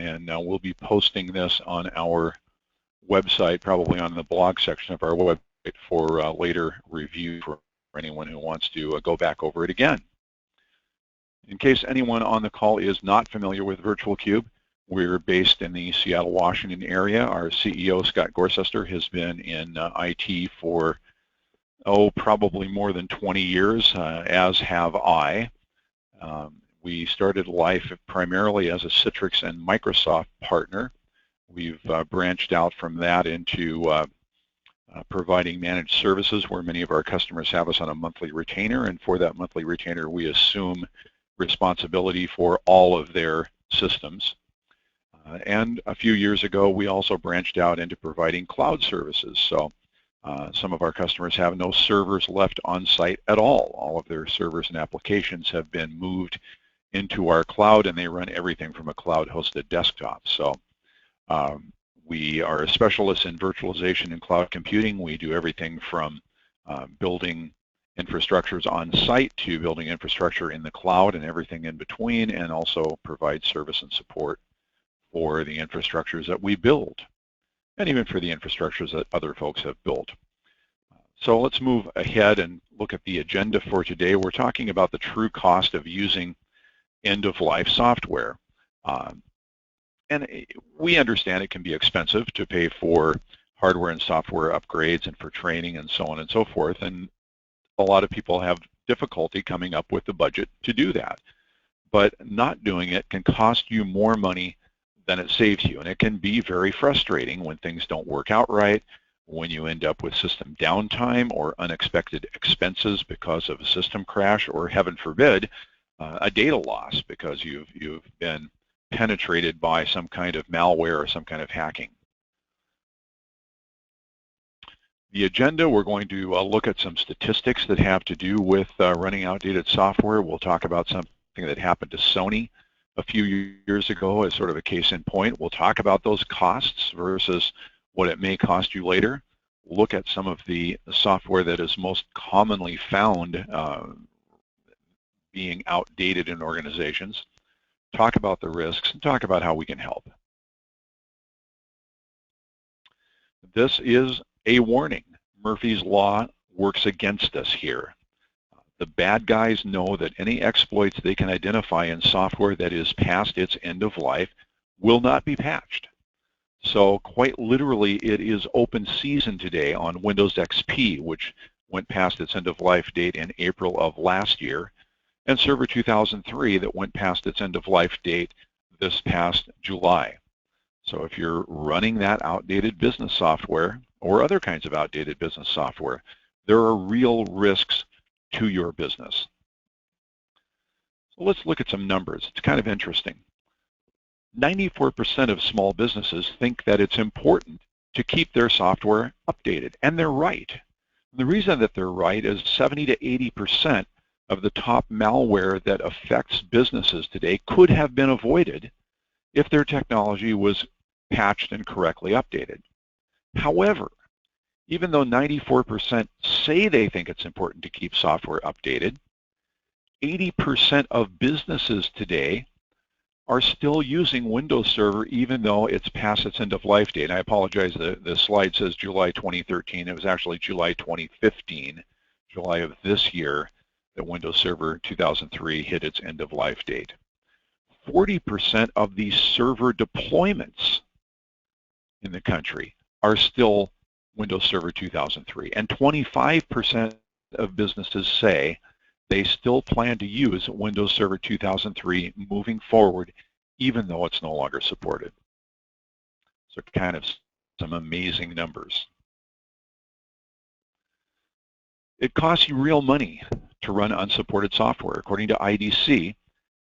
and we'll be posting this on our website, probably on the blog section of our website for later review for anyone who wants to go back over it again. In case anyone on the call is not familiar with Virtual Cube, we're based in the Seattle, Washington area. Our CEO, Scott Gorsester, has been in IT for, probably more than 20 years, as have I. We started life primarily as a Citrix and Microsoft partner. We've branched out from that into providing managed services where many of our customers have us on a monthly retainer, and for that monthly retainer we assume responsibility for all of their systems. And a few years ago we also branched out into providing cloud services. So some of our customers have no servers left on site at all. All of their servers and applications have been moved into our cloud, and they run everything from a cloud-hosted desktop. So we are specialists in virtualization and cloud computing. We do everything from building infrastructures on site to building infrastructure in the cloud and everything in between, and also provide service and support for the infrastructures that we build, and even for the infrastructures that other folks have built. So let's move ahead and look at the agenda for today. We're talking about the true cost of using end-of-life software. And we understand it can be expensive to pay for hardware and software upgrades and for training and so on and so forth, and a lot of people have difficulty coming up with the budget to do that. But not doing it can cost you more money than it saves you, and it can be very frustrating when things don't work out right, when you end up with system downtime or unexpected expenses because of a system crash, or heaven forbid, a data loss because you've been penetrated by some kind of malware or some kind of hacking. The agenda, we're going to look at some statistics that have to do with running outdated software. We'll talk about something that happened to Sony a few years ago as sort of a case in point. We'll talk about those costs versus what it may cost you later. Look at some of the software that is most commonly found being outdated in organizations. Talk about the risks and talk about how we can help. This is a warning. Murphy's Law works against us here. The bad guys know that any exploits they can identify in software that is past its end of life will not be patched. So quite literally, it is open season today on Windows XP, which went past its end of life date in April of last year, and Server 2003 that went past its end of life date this past July. So if you're running that outdated business software or other kinds of outdated business software, there are real risks to your business. So let's look at some numbers. It's kind of interesting. 94% of small businesses think that it's important to keep their software updated, and they're right. And the reason that they're right is 70 to 80% of the top malware that affects businesses today could have been avoided if their technology was patched and correctly updated. However, even though 94% say they think it's important to keep software updated, 80% of businesses today are still using Windows Server even though it's past its end of life date. I apologize, the slide says July 2013. It was actually July 2015, July of this year, that Windows Server 2003 hit its end of life date. 40% of the server deployments in the country are still Windows Server 2003, and 25% of businesses say they still plan to use Windows Server 2003 moving forward, even though it's no longer supported. So kind of some amazing numbers. It costs you real money to run unsupported software. According to IDC,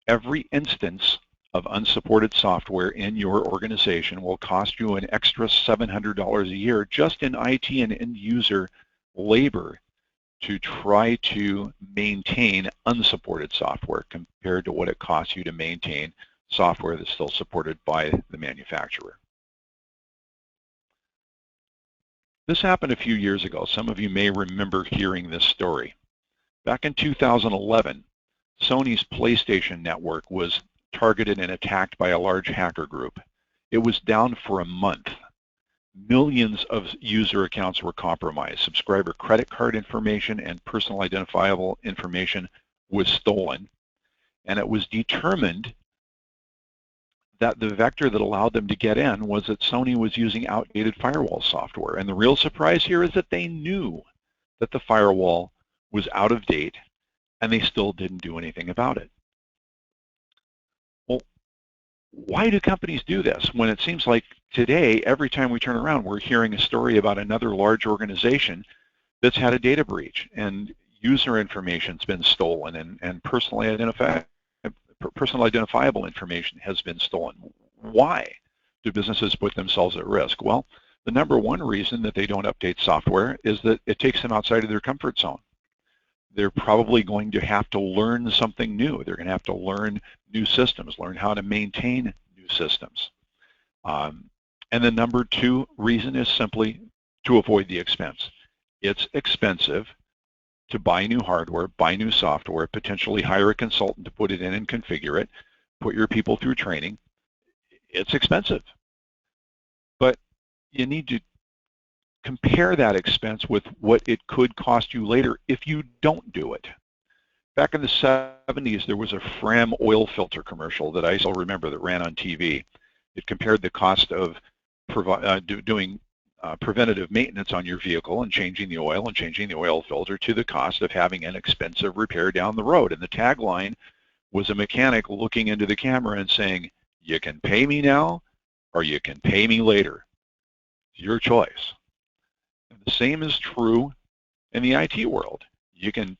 every instance of unsupported software in your organization will cost you an extra $700 a year just in IT and end user labor to try to maintain unsupported software compared to what it costs you to maintain software that's still supported by the manufacturer. This happened a few years ago. Some of you may remember hearing this story. Back in 2011, Sony's PlayStation network was targeted and attacked by a large hacker group. it was down for a month. Millions of user accounts were compromised. Subscriber credit card information and personal identifiable information was stolen. And it was determined that the vector that allowed them to get in was that Sony was using outdated firewall software. And the real surprise here is that they knew that the firewall was out of date, and they still didn't do anything about it. Well, why do companies do this when it seems like today, every time we turn around, we're hearing a story about another large organization that's had a data breach and user information's been stolen and personally identifiable information has been stolen? Why do businesses put themselves at risk? Well, the number one reason that they don't update software is that it takes them outside of their comfort zone. They're probably going to have to learn something new. They're going to have to learn new systems, learn how to maintain new systems. And the number two reason is simply to avoid the expense. It's expensive to buy new hardware, buy new software, potentially hire a consultant to put it in and configure it, put your people through training. It's expensive. But you need to compare that expense with what it could cost you later if you don't do it. Back in the 70s, there was a Fram oil filter commercial that I still remember that ran on TV. It compared the cost of doing preventative maintenance on your vehicle and changing the oil filter to the cost of having an expensive repair down the road. And the tagline was a mechanic looking into the camera and saying, you can pay me now or you can pay me later. Your choice. And the same is true in the IT world. You can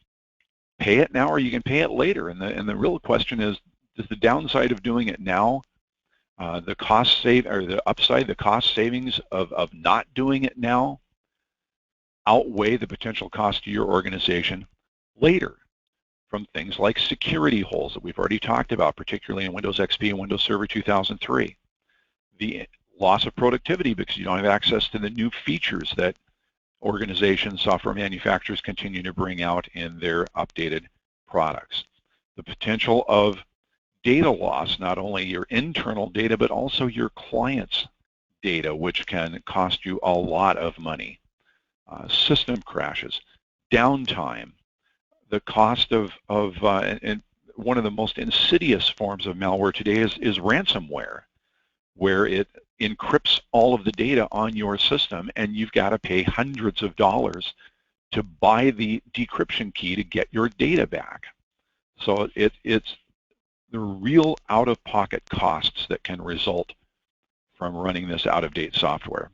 pay it now or you can pay it later. And the real question is the downside of doing it now, the cost savings of not doing it now outweigh the potential cost to your organization later from things like security holes that we've already talked about, particularly in Windows XP and Windows Server 2003. The loss of productivity because you don't have access to the new features that organizations, software manufacturers continue to bring out in their updated products. The potential of data loss, not only your internal data, but also your clients' data, which can cost you a lot of money. System crashes, downtime, the cost of and one of the most insidious forms of malware today is ransomware, where it encrypts all of the data on your system, and you've got to pay hundreds of dollars to buy the decryption key to get your data back. So it's the real out-of-pocket costs that can result from running this out-of-date software.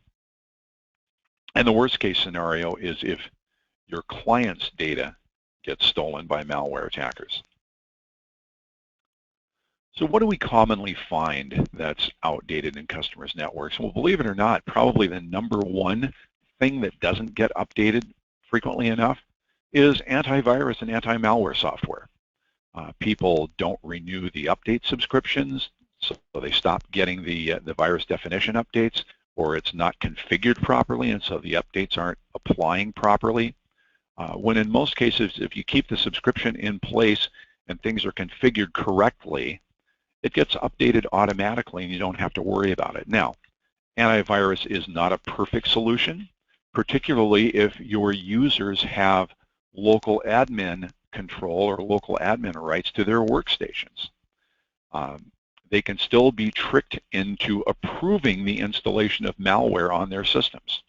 And the worst-case scenario is if your client's data gets stolen by malware attackers. So what do we commonly find that's outdated in customers' networks? Well, believe it or not, probably the number one thing that doesn't get updated frequently enough is antivirus and anti-malware software. People don't renew the update subscriptions, so they stop getting the virus definition updates, or it's not configured properly, and so the updates aren't applying properly. When in most cases, if you keep the subscription in place and things are configured correctly, it gets updated automatically and you don't have to worry about it. Now, antivirus is not a perfect solution, particularly if your users have local admin control or local admin rights to their workstations. They can still be tricked into approving the installation of malware on their systems.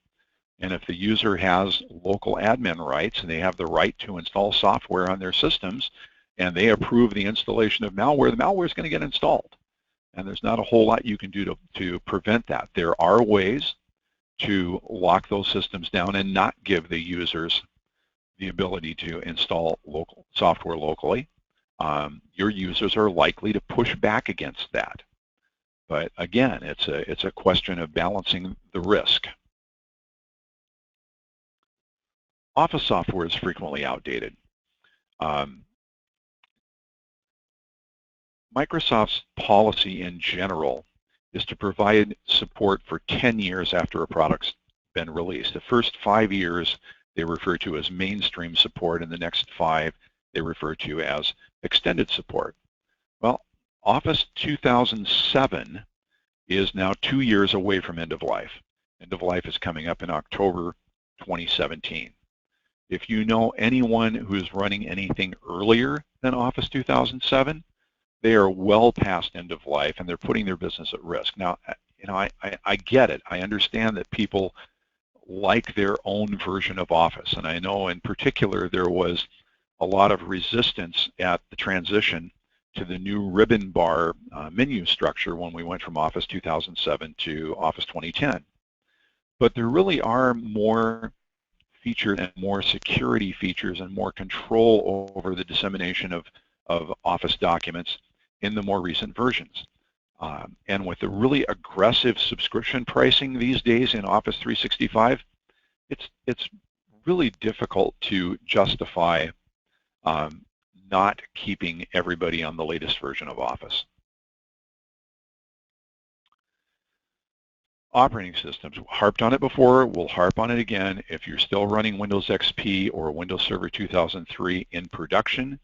And if the user has local admin rights and they have the right to install software on their systems and they approve the installation of malware, the malware is going to get installed. And there's not a whole lot you can do to prevent that. There are ways to lock those systems down and not give the users the ability to install local software locally. Your users are likely to push back against that. But again, it's a question of balancing the risk. Office software is frequently outdated. Microsoft's policy in general is to provide support for 10 years after a product's been released. The first 5 years they refer to as mainstream support, and the next 5 they refer to as extended support. Well, Office 2007 is now 2 years away from end of life. End of life is coming up in October 2017. If you know anyone who's running anything earlier than Office 2007, they are well past end of life and they're putting their business at risk. Now, I get it. I understand that people like their own version of Office, and I know in particular there was a lot of resistance at the transition to the new ribbon bar menu structure when we went from Office 2007 to Office 2010. But there really are more features and more security features and more control over the dissemination of Office documents in the more recent versions. And with the really aggressive subscription pricing these days in Office 365, it's really difficult to justify not keeping everybody on the latest version of Office. Operating systems, harped on it before, we'll harp on it again. If you're still running Windows XP or Windows Server 2003 in production,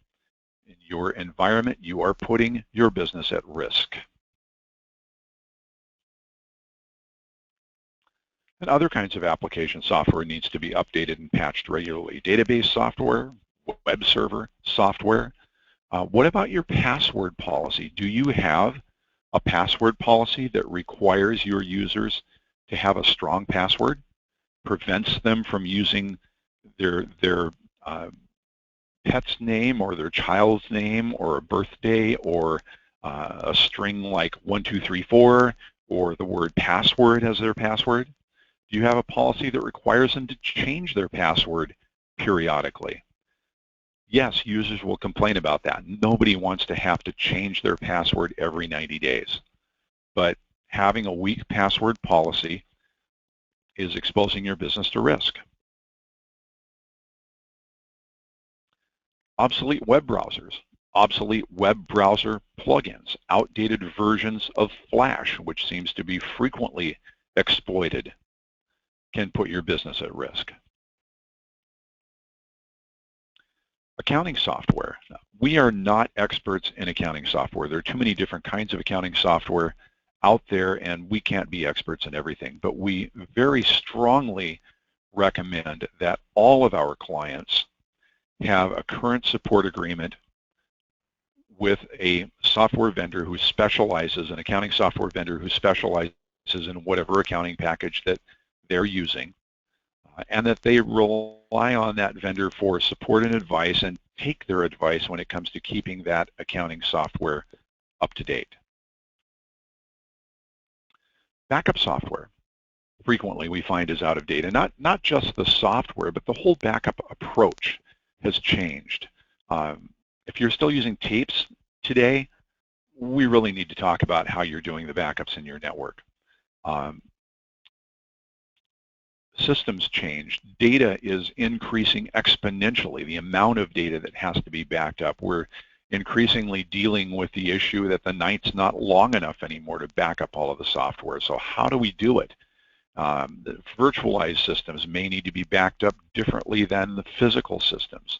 in your environment, you are putting your business at risk. And other kinds of application software needs to be updated and patched regularly. Database software, web server software. What about your password policy? Do you have a password policy that requires your users to have a strong password, prevents them from using their pet's name or their child's name or a birthday or a string like 1234 or the word password as their password? Do you have a policy that requires them to change their password periodically? Yes, users will complain about that. Nobody wants to have to change their password every 90 days. But having a weak password policy is exposing your business to risk. Obsolete web browsers, obsolete web browser plugins, outdated versions of Flash, which seems to be frequently exploited, can put your business at risk. Accounting software. We are not experts in accounting software. There are too many different kinds of accounting software out there, and we can't be experts in everything. But we very strongly recommend that all of our clients have a current support agreement with a software vendor who specializes, an accounting software vendor who specializes in whatever accounting package that they're using, and that they rely on that vendor for support and advice and take their advice when it comes to keeping that accounting software up to date. Backup software frequently we find is out of date, and not just the software, but the whole backup approach has changed. If you're still using tapes today, we really need to talk about how you're doing the backups in your network. Systems change. Data is increasing exponentially, the amount of data that has to be backed up. We're increasingly dealing with the issue that the night's not long enough anymore to back up all of the software. So how do we do it? The virtualized systems may need to be backed up differently than the physical systems.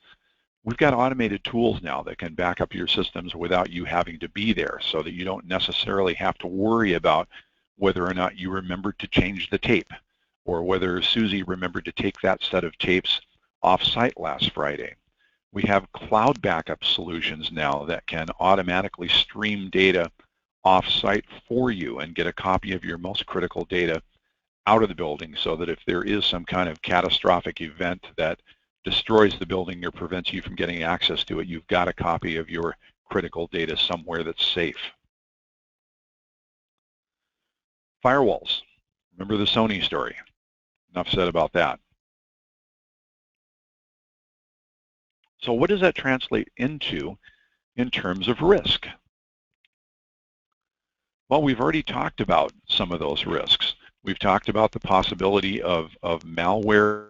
We've got automated tools now that can back up your systems without you having to be there, so that you don't necessarily have to worry about whether or not you remembered to change the tape, or whether Susie remembered to take that set of tapes off-site last Friday. We have cloud backup solutions now that can automatically stream data off-site for you and get a copy of your most critical data out of the building, so that if there is some kind of catastrophic event that destroys the building or prevents you from getting access to it, you've got a copy of your critical data somewhere that's safe. Firewalls. Remember the Sony story? Enough said about that. So what does that translate into in terms of risk? Well, we've already talked about some of those risks. We've talked about the possibility of malware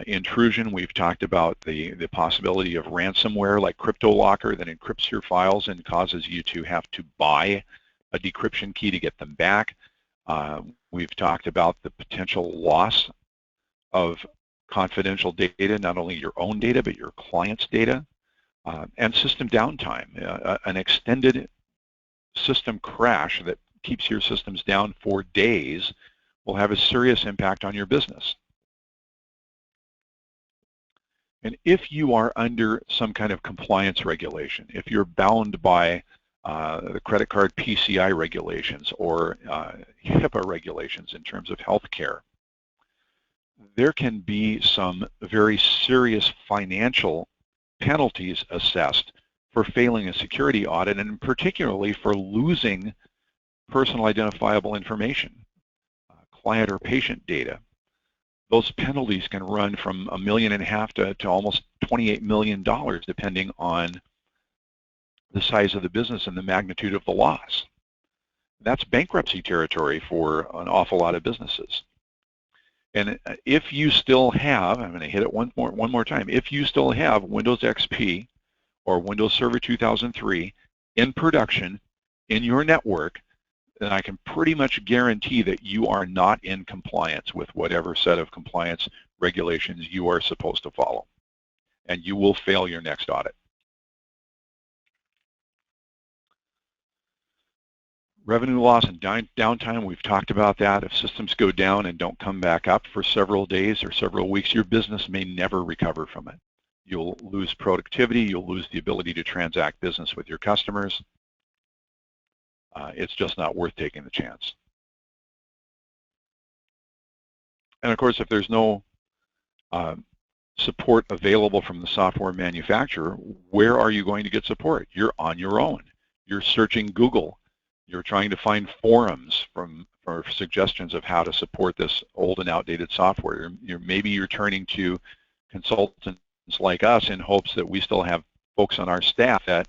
intrusion. We've talked about the possibility of ransomware like CryptoLocker that encrypts your files and causes you to have to buy a decryption key to get them back. We've talked about the potential loss of confidential data, not only your own data, but your client's data, and system downtime. An extended system crash that keeps your systems down for days will have a serious impact on your business. And if you are under some kind of compliance regulation, if you're bound by the credit card PCI regulations or HIPAA regulations in terms of healthcare, there can be some very serious financial penalties assessed for failing a security audit, and particularly for losing personal identifiable information, client or patient data. Those penalties can run from $1.5 million to almost $28 million, depending on the size of the business and the magnitude of the loss. That's bankruptcy territory for an awful lot of businesses. And if you still have, I'm going to hit it one more time, if you still have Windows XP or Windows Server 2003 in production in your network, then I can pretty much guarantee that you are not in compliance with whatever set of compliance regulations you are supposed to follow, and you will fail your next audit. Revenue loss and downtime, we've talked about that. If systems go down and don't come back up for several days or several weeks, your business may never recover from it. You'll lose productivity, you'll lose the ability to transact business with your customers. It's just not worth taking the chance. And of course, if there's no support available from the software manufacturer, where are you going to get support? You're on your own. You're searching Google. You're trying to find forums for suggestions of how to support this old and outdated software. Maybe you're turning to consultants like us in hopes that we still have folks on our staff that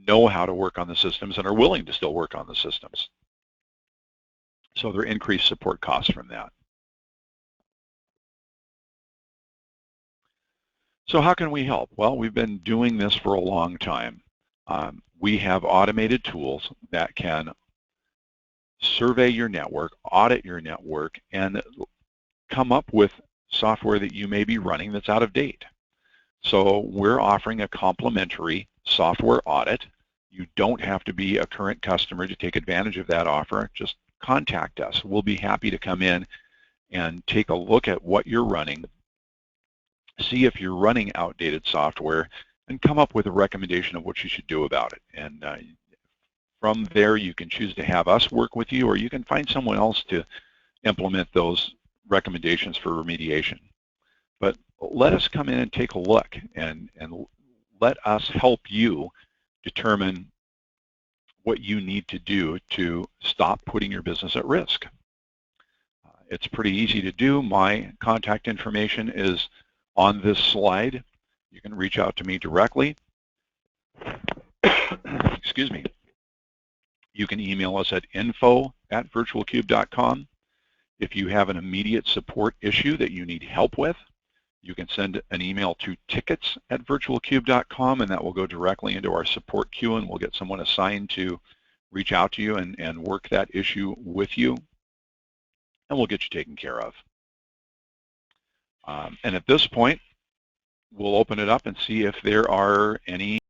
know how to work on the systems and are willing to still work on the systems. So there are increased support costs from that. So how can we help? Well, we've been doing this for a long time. We have automated tools that can survey your network, audit your network, and come up with software that you may be running that's out of date. So we're offering a complimentary software audit. You don't have to be a current customer to take advantage of that offer. Just contact us. We'll be happy to come in and take a look at what you're running, see if you're running outdated software, and come up with a recommendation of what you should do about it. And from there, you can choose to have us work with you, or you can find someone else to implement those recommendations for remediation. But let us come in and take a look, and let us help you determine what you need to do to stop putting your business at risk. It's pretty easy to do. My contact information is on this slide. You can reach out to me directly. Excuse me. You can email us at info@virtualcube.com. If you have an immediate support issue that you need help with, you can send an email to tickets@virtualcube.com, and that will go directly into our support queue, and we'll get someone assigned to reach out to you and work that issue with you, and we'll get you taken care of. And at this point, we'll open it up and see if there are any